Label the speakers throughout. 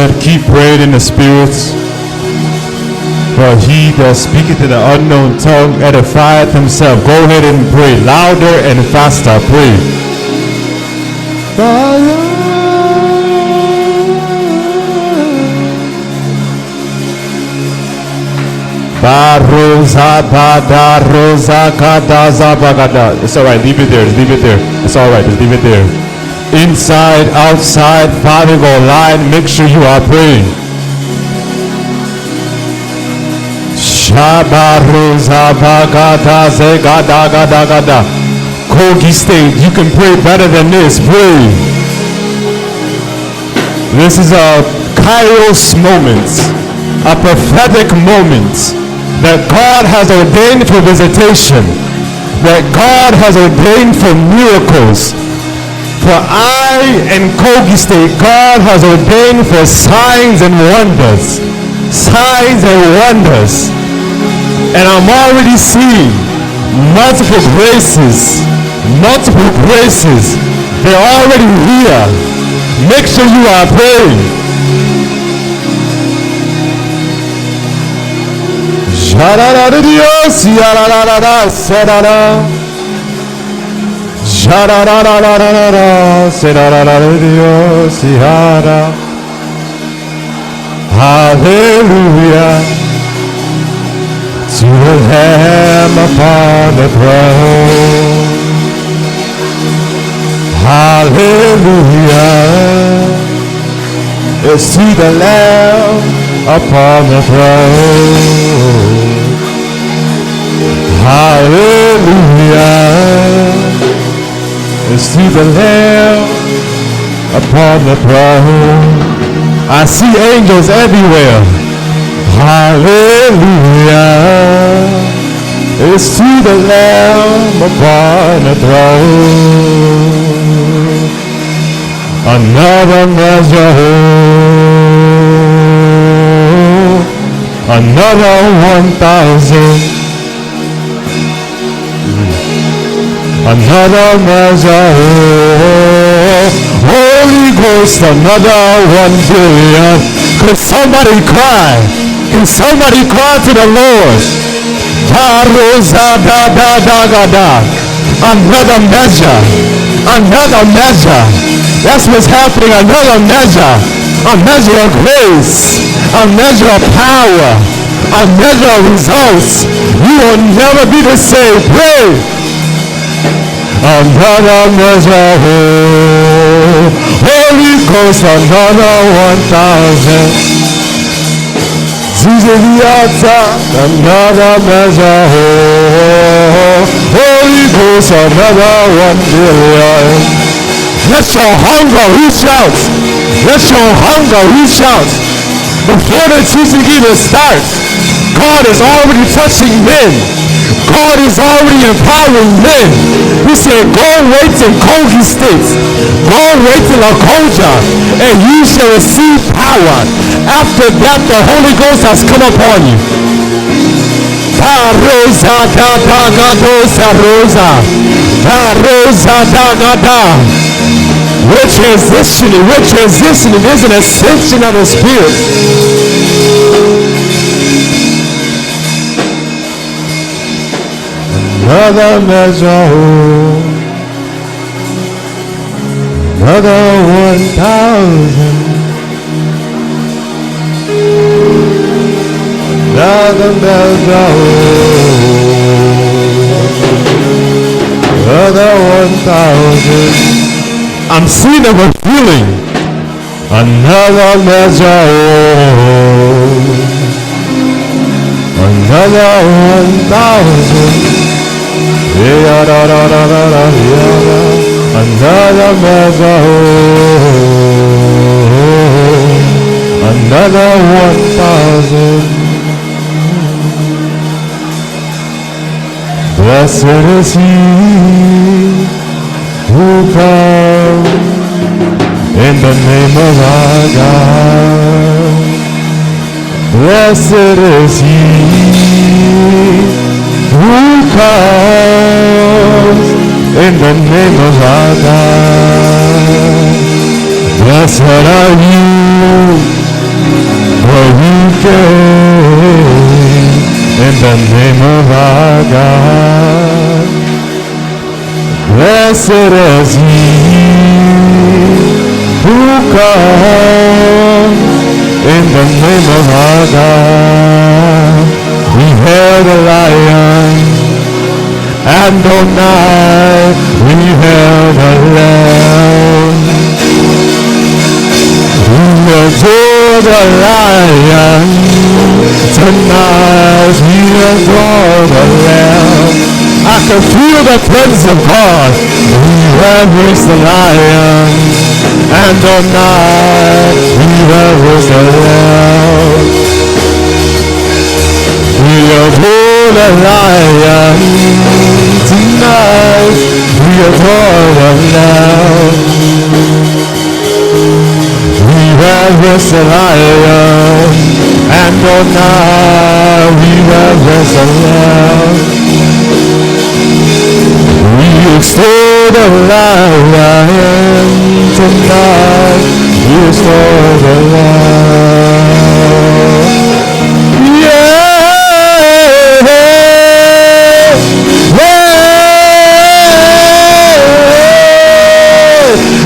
Speaker 1: ahead, keep praying in the spirits. For he that speaketh in an unknown tongue edifieth himself. Go ahead and pray louder and faster. Pray. It's alright, leave it there. Leave it there. It's alright, just leave it there. Inside, outside, Father, go line, make sure you are praying. Kogi State, you can pray better than this. Pray. This is a Kairos moment, a prophetic moment that God has ordained for visitation, that God has ordained for miracles. For I and Kogi State, God has ordained for signs and wonders. Signs and wonders. And I'm already seeing multiple graces. Multiple graces. They're already here. Make sure you are praying. Hallelujah to the Lamb upon the throne. Hallelujah is to the Lamb upon the throne. Hallelujah is to the Lamb upon the throne. I see angels everywhere. Hallelujah is to the Lamb upon the throne. Another measure, another 1,000. Another measure, Holy Ghost, another 1 billion. Could somebody cry? Can somebody cry to the Lord? Another measure, another measure. That's what's happening. Another measure, a measure of grace, a measure of power, a measure of results. You will never be the same. Pray. Another measure, Holy Ghost, another 1,000. Jesus the altar, another measure, Holy Ghost, another 1 billion. Let your hunger reach out. Let your hunger reach out. Before the teaching even starts, God is already touching men. God is already empowering men. He said, go wait in Kogi State. Go wait in Akoja, and you shall receive power. After that, the Holy Ghost has come upon you. We're transitioning. There's an ascension of the Spirit. Another measure, another 1,000. Another measure, another 1,000. I'm seeing a feeling. Another measure, another 1,000. Another measure, another 1,000. Blessed is he who comes in the name of our God. Blessed is he who comes in the name of our God. Blessed are you For you came in the name of our God. Blessed is he who comes in the name of our God. We hail the Lion, and all night we hail the Lamb. We adore the Lion, tonight we adore the Lamb. I can feel the presence of God. We reverence the Lion, and all night we reverence the Lamb. We adore the Lion, tonight we adore the Lamb. We reverence the Lion, and all night we reverence the Lamb. We extol the Lion, tonight we extol the Lamb.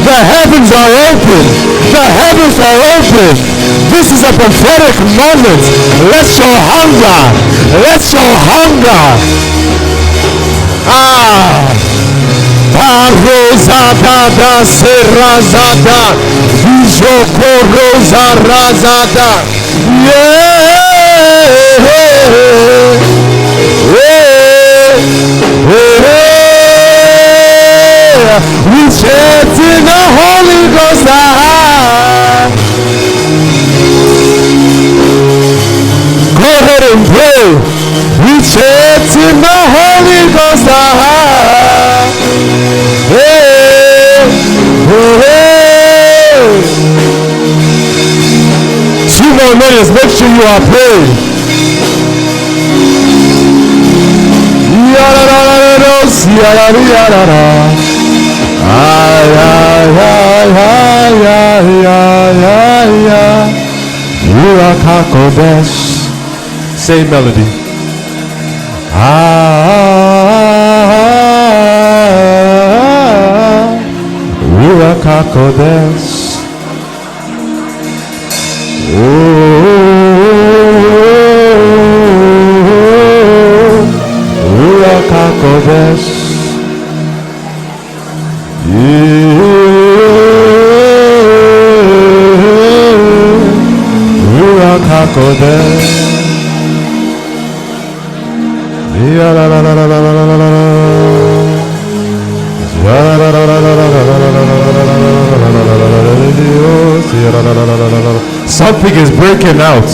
Speaker 1: The heavens are open. The heavens are open. This is a prophetic moment. Let's show hunger. Let's show hunger. Rosada da Serazada, Bijoko Rosa Razada. We chant in the Holy Ghost. Go ahead and pray. We chant in the Holy Ghost. Two more minutes. Make sure you are praying. Same melody. Ruach HaKodesh. Ruach HaKodesh. Ruach HaKodesh. Something is breaking out.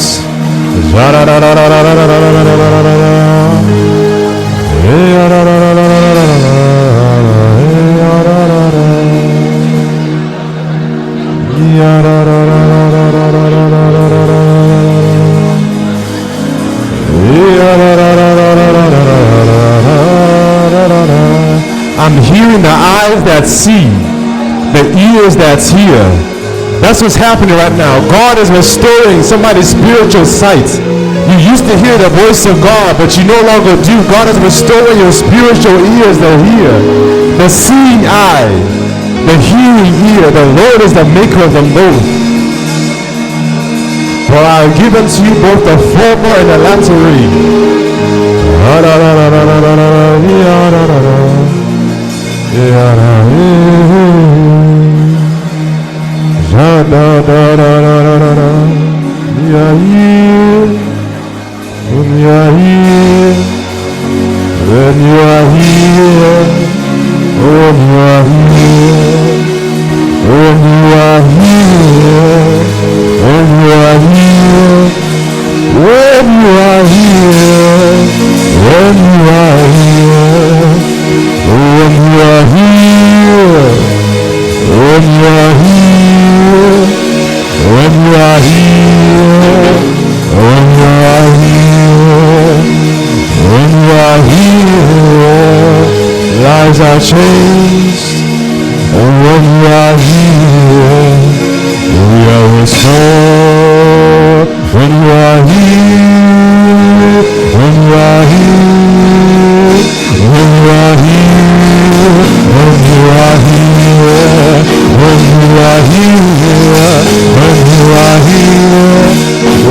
Speaker 1: I'm hearing the eyes that see, the ears that hear. That's what's happening right now. God is restoring somebody's spiritual sight. You used to hear the voice of God, but you no longer do. God is restoring your spiritual ears that hear, the seeing eye, the hearing ear. The Lord is the maker of them both. For I have given to you both the former and the latter rain. Lives are changed, and when we are here, we are restored. when you are here, when you are here, when you are here, when you are here, when you are here, when you are here,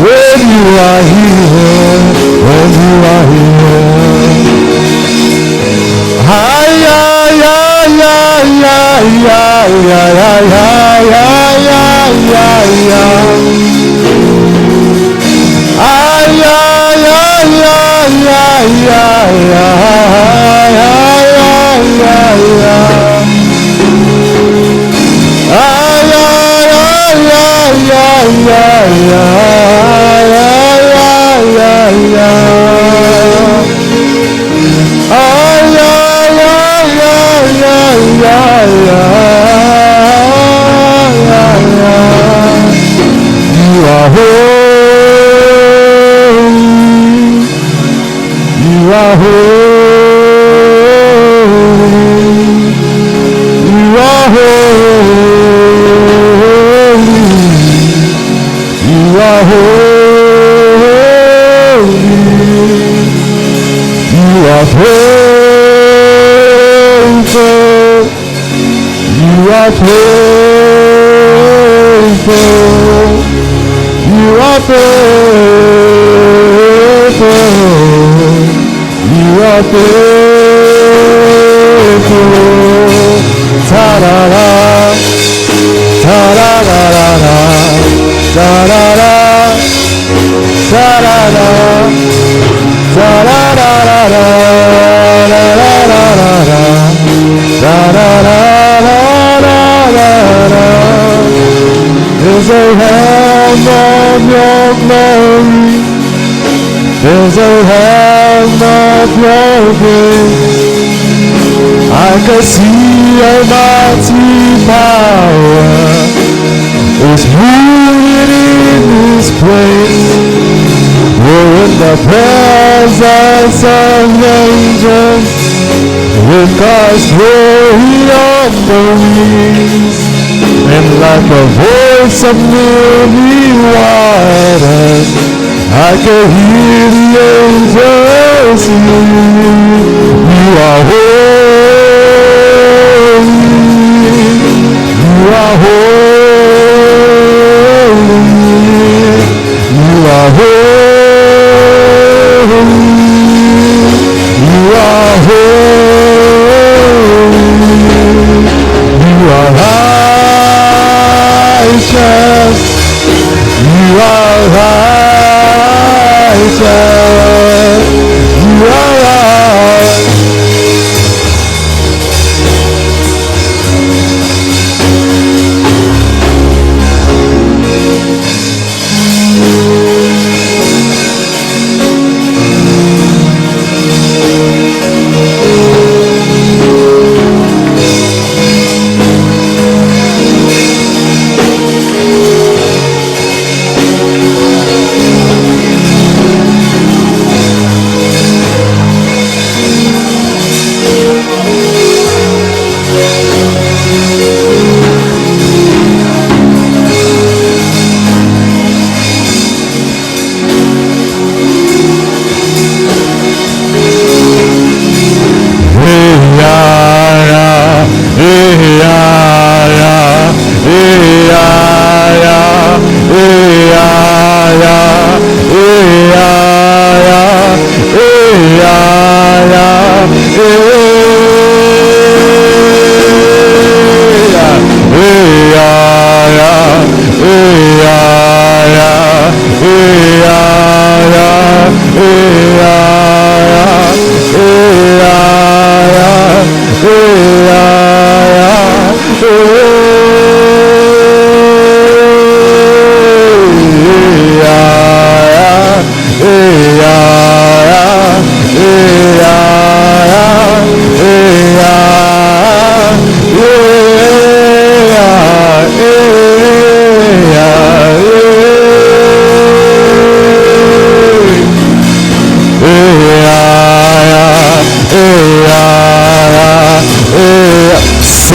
Speaker 1: when you are here, when you are here. Ay, ay, ay, ay, ay, ay, ay, ay, ay, ay, ay, ay. Ay, ay, ay, ay, ay, ay, ay, ay, ay, ay. Ay, ay, ay, ay, ay, ay, ay, ay, ay, ay. Ay, ay, ay, ay, ay, ay, ay, ay. You are holy. You are holy. You are holy. You are holy. You are faithful. You are faithful. You are faithful. You are faithful. Ta-da-da, ta-da-da-da-da, ta-da-da, ta-da-da, ta-da-da-da-da, da-da-da-da-da-da-da-da. There's a hand of your glory. There's a hand of your grace. I can see a mighty power is moving in this place. We're in the presence of angels with God's glory on the wings. And like a voice of many waters, I can hear the angels sing. You are holy. You are holy. You are holy. You are holy. You are righteous. You are righteous. You are right.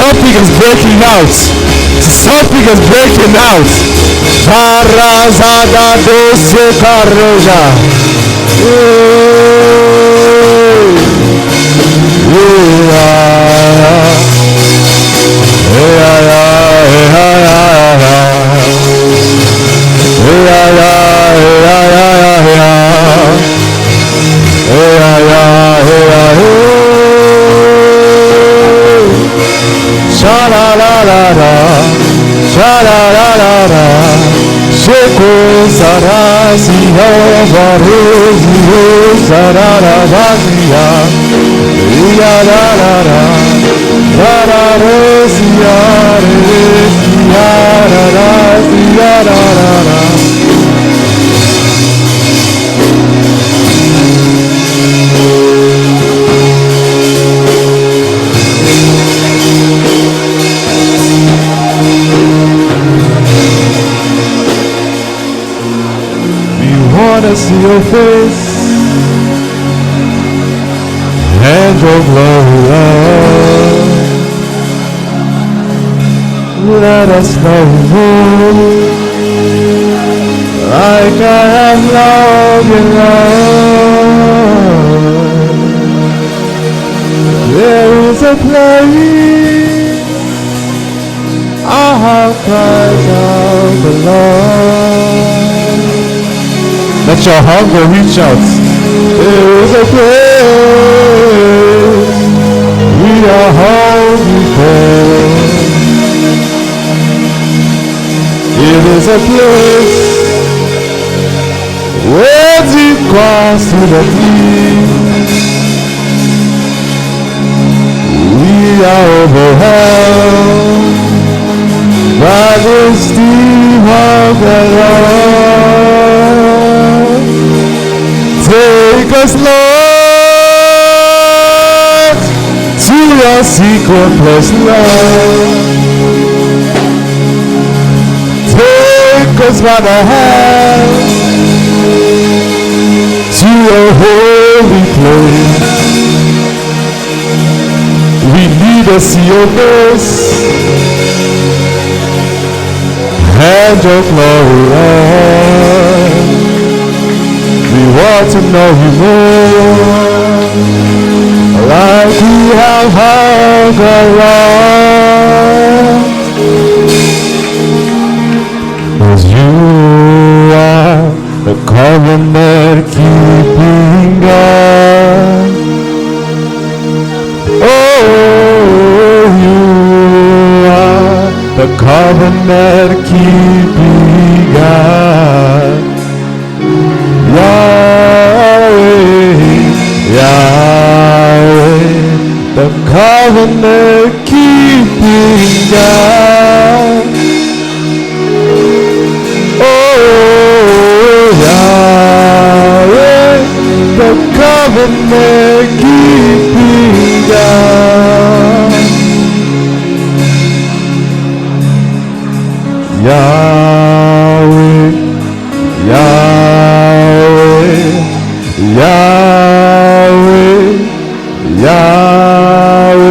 Speaker 1: Something is breaking out. Something is breaking out. Varazada dose karoja. See your face and your glory, Lord. Let us know you like I have loved you, Lord. There is a place our heart cries out the Lord. Let your hunger reach out. There is a place we are hungry for. It is a place where deep calls to the deep. We are overwhelmed by this deep hunger, Lord. Take us, Lord, to your secret place, Lord. Take us by the hand to your holy place. We need to see your face and your glory, Lord. We want to know you more, like we have hunger, Lord. 'Cause you are the covenant keeping God. Oh, you are the covenant keeping God. Yahweh, Yahweh, the covenant keeping God. Oh, Yahweh, the covenant keeping God. Yahweh, Yahweh, Yahweh, Yahweh,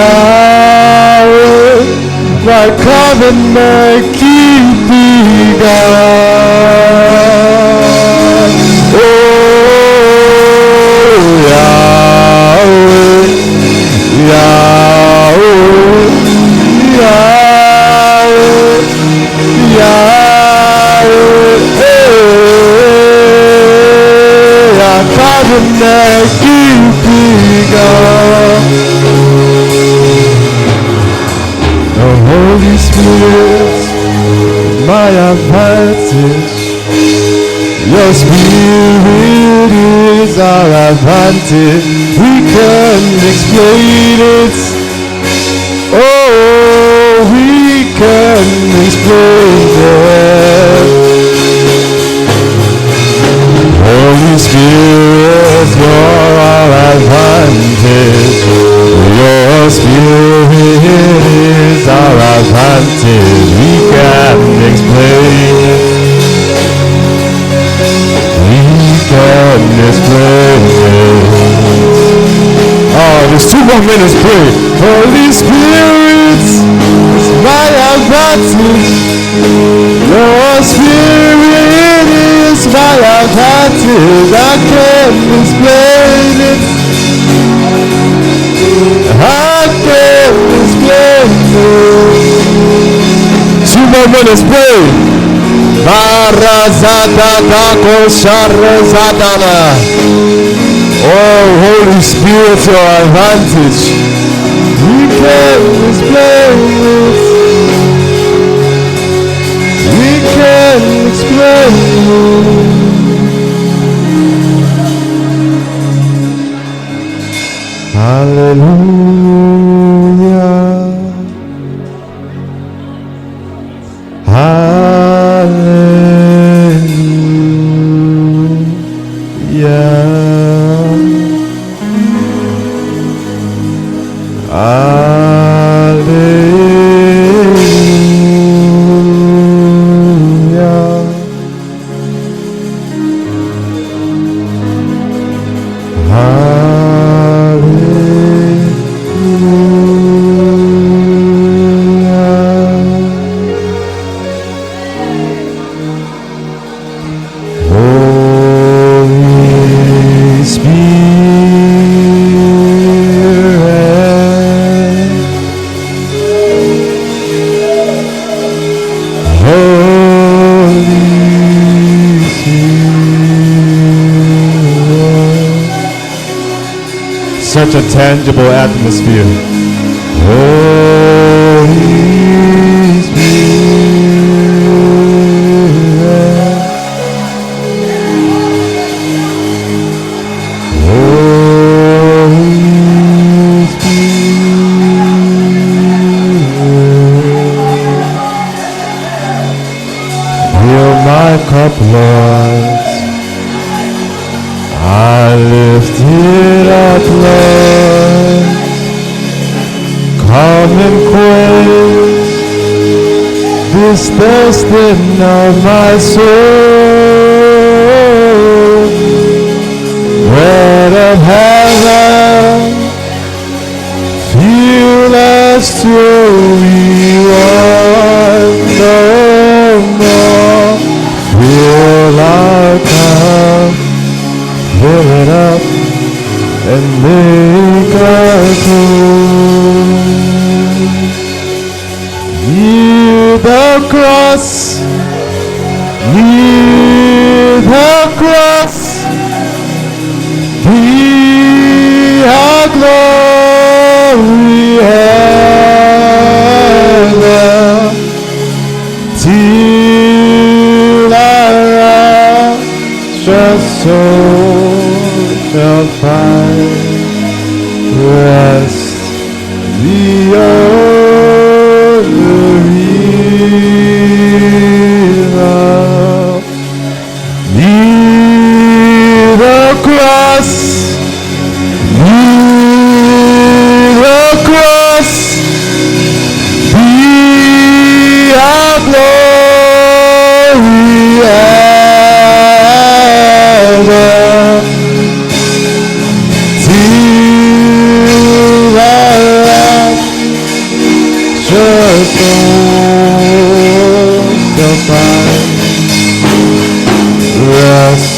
Speaker 1: Yahweh, my covenant keeping God. Oh, Yahweh, Yahweh, Yahweh, Yahweh, covenant keeping God. The Holy Spirit, my advantage. Your Spirit is our advantage. We can't explain it. Oh, we can't explain it. Holy Spirit, you're our advantage. Your Spirit is our advantage. We can't explain it. We can't explain it. Oh, there's 2 more minutes, pray. Holy Spirit is my advantage. Your Spirit is my advantage. I can't explain it. I can't explain it. 2 more minutes, pray. Oh, Holy Spirit, your advantage. We can't explain it. We can't explain it. Hallelujah. Such a tangible atmosphere. Holy Spirit. Holy Spirit. Fill my cup, Lord. I lift it up, Lord. Come and quench this thirsting of my soul. Bread of heaven, fuel us till we want no more. Fill our cup, fill it up, and make us whole. Near the cross, near the cross, be our glory ever, till our righteous soul shall find rest beyond the river. Near the cross, near the cross, be our glory ever, till our righteous soul shall find rest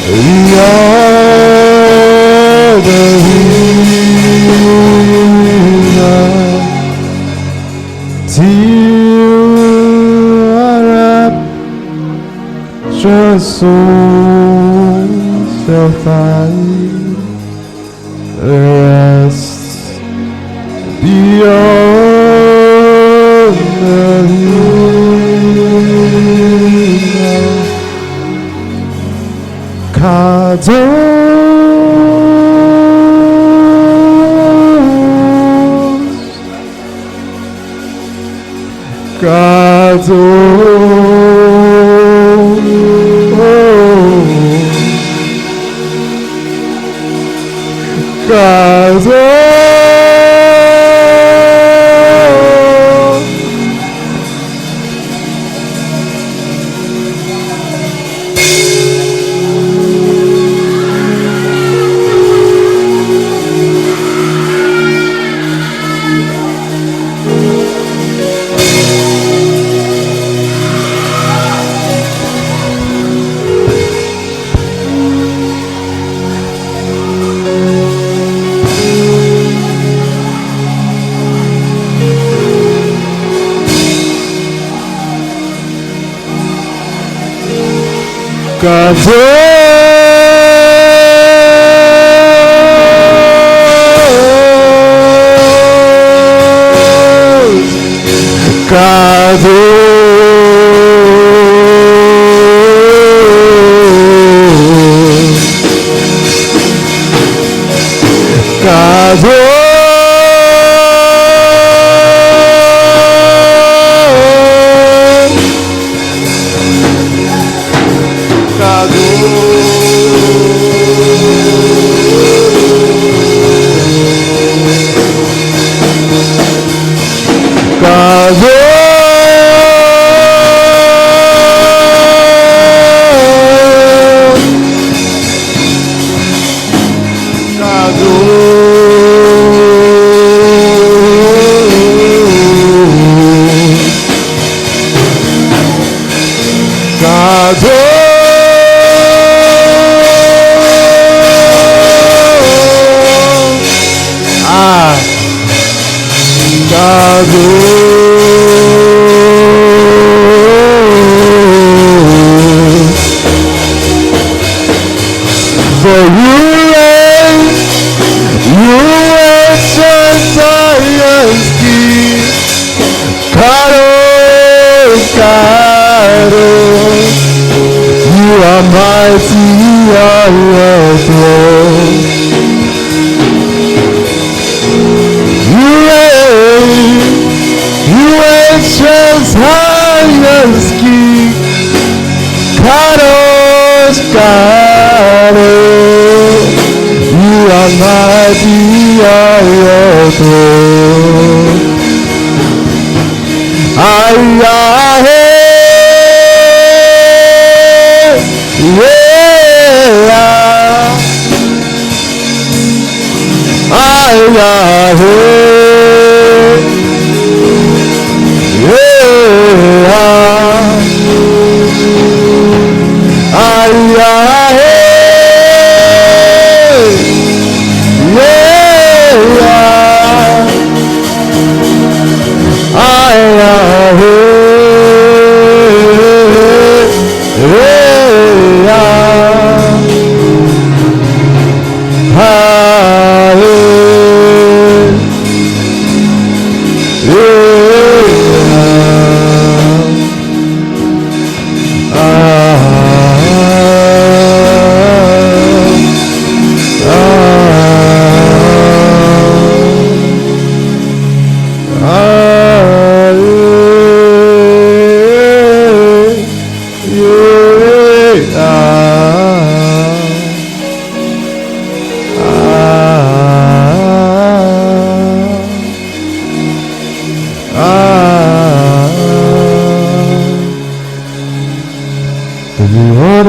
Speaker 1: beyond the river, till our rapturous soul shall find rest beyond the river. Kadosh,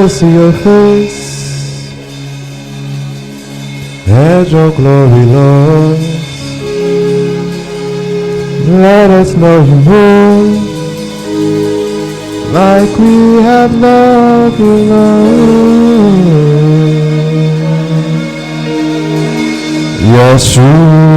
Speaker 1: See your face, and your glory, Lord. Let us know you more, like we have loved you, Lord.
Speaker 2: Yeshua,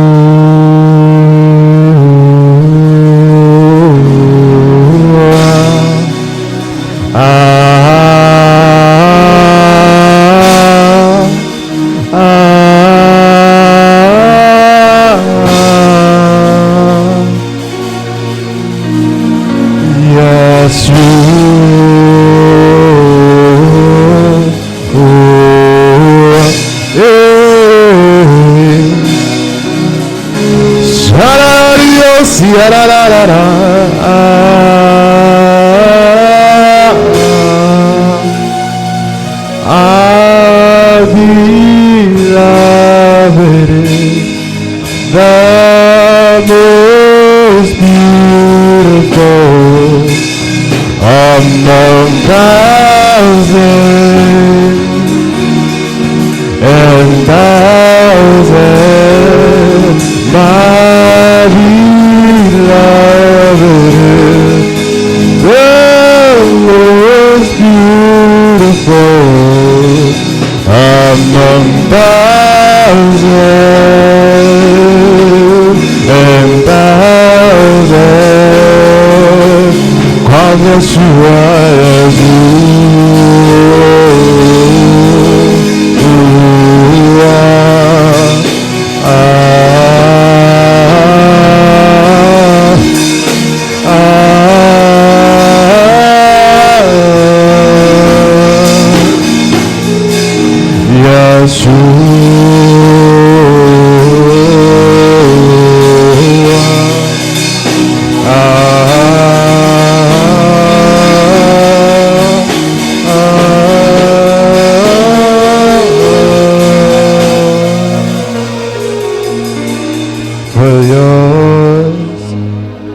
Speaker 1: yours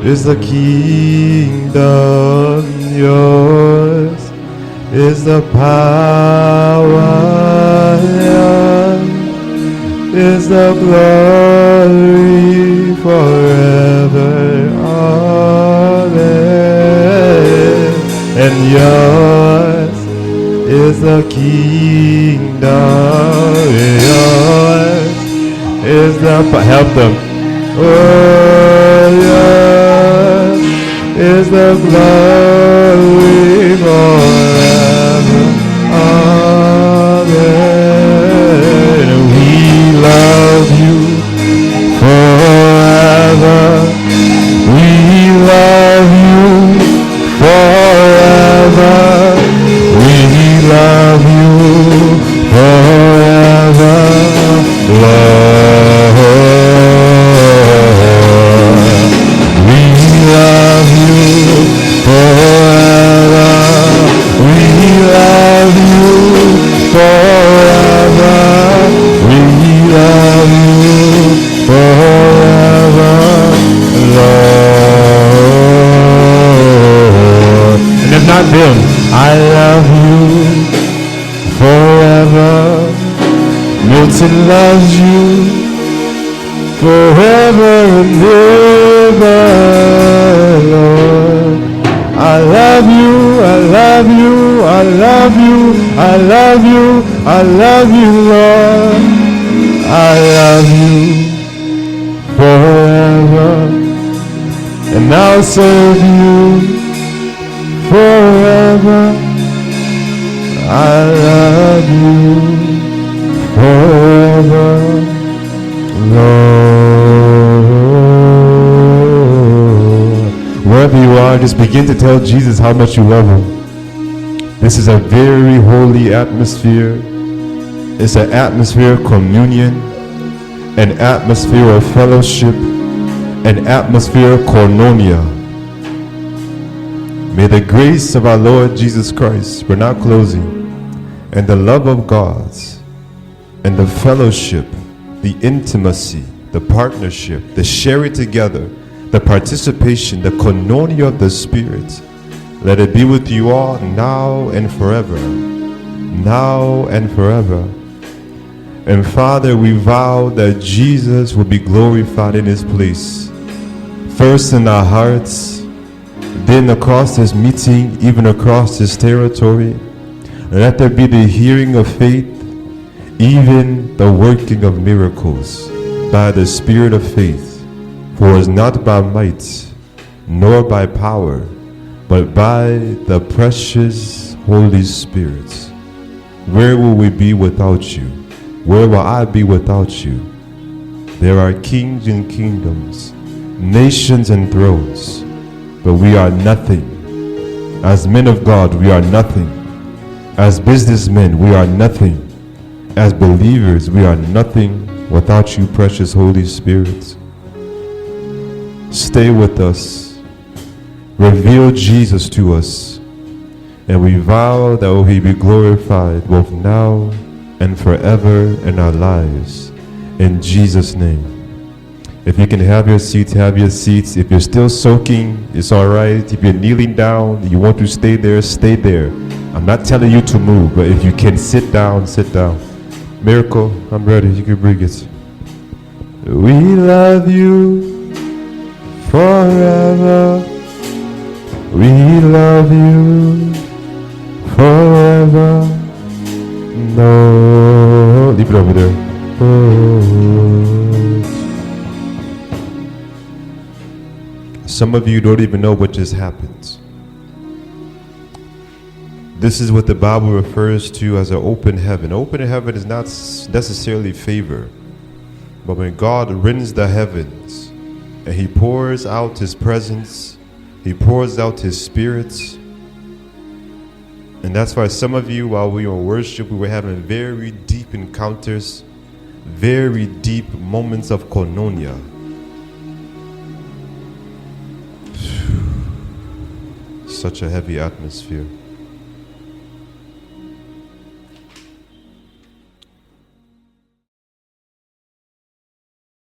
Speaker 1: is the kingdom, yours is the power, yours is the glory forever. Amen. And yours is the kingdom, yours is the help them. Oh, yours is the glory forever. Amen. We love you forever. We love you forever. We love you forever, Lord. We love you forever. We love you forever. We love you forever, Lord. And if not them, I love you forever. Milton loves you forever and ever, Lord. I love you, I love you, I love you, I love you, I love you, Lord. I love you forever, and I'll serve you forever. I love you forever, Lord. Wherever you are, just begin to tell Jesus how much you love him. This is a very holy atmosphere. It's an atmosphere of communion, an atmosphere of fellowship, an atmosphere of Koinonia. May the grace of our Lord Jesus Christ, we're now closing, and the love of God, and the fellowship, the intimacy, the partnership, the sharing together, the participation, the koinonia of the Spirit, let it be with you all now and forever. Now and forever. And Father, we vow that Jesus will be glorified in this place. First in our hearts, then across this meeting, even across this territory. Let there be the hearing of faith, even the working of miracles by the Spirit of faith. For it's not by might, nor by power, but by the precious Holy Spirit. Where will we be without you? Where will I be without you? There are kings and kingdoms, nations and thrones, but we are nothing. As men of God, we are nothing. As businessmen, we are nothing. As believers, we are nothing without you, precious Holy Spirit. Stay with us. Reveal Jesus to us. And we vow that he be glorified both now and forever in our lives. In Jesus' name. If you can have your seats, have your seats. If you're still soaking, it's all right. If you're kneeling down, you want to stay there, stay there. I'm not telling you to move, but if you can sit down, sit down. Miracle, I'm ready. You can bring it. We love you forever. We love you forever. No, leave it over there. Some of you don't even know what just happened. This is what the Bible refers to as an open heaven. Open heaven is not necessarily favor, but when God rends the heavens and he pours out his presence, he pours out his spirit. And that's why some of you, while we were in worship, we were having very deep encounters, very deep moments of koinonia. Such a heavy atmosphere.